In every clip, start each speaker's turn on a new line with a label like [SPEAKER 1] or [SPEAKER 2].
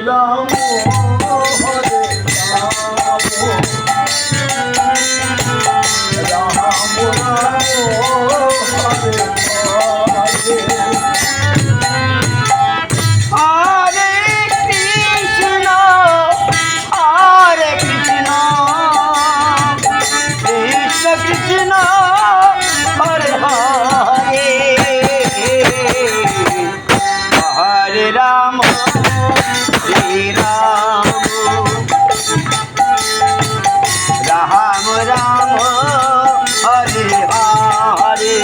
[SPEAKER 1] Ram Hare Ram Ram Ram Hare Hare
[SPEAKER 2] Hare Krishna Hare Krishna Krishna Krishna Hare Hare Hare Ram Shri Ram Ram Ram Hare Hare Hare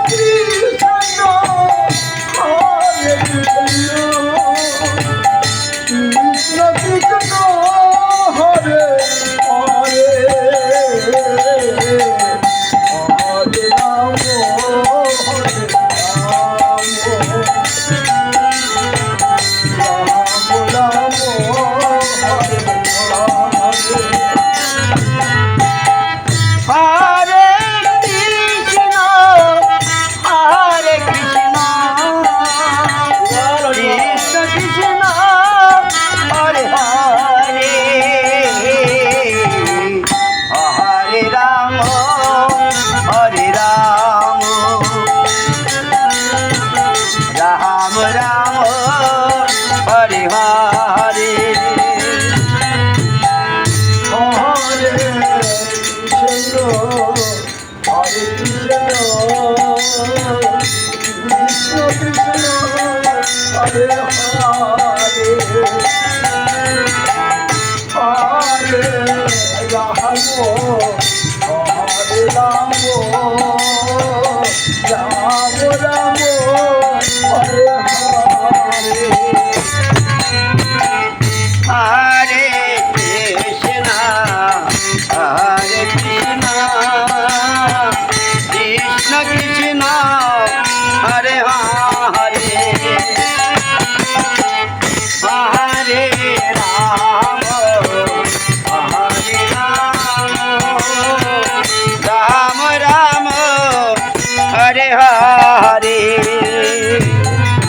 [SPEAKER 2] Krishna Hare Krishna Krishna Krishna Hare Hare Hare Ram Hare Ram Ram Ram Hare Hare
[SPEAKER 1] Hare Krishna Hare Krishna Krishna Krishna Hare Hare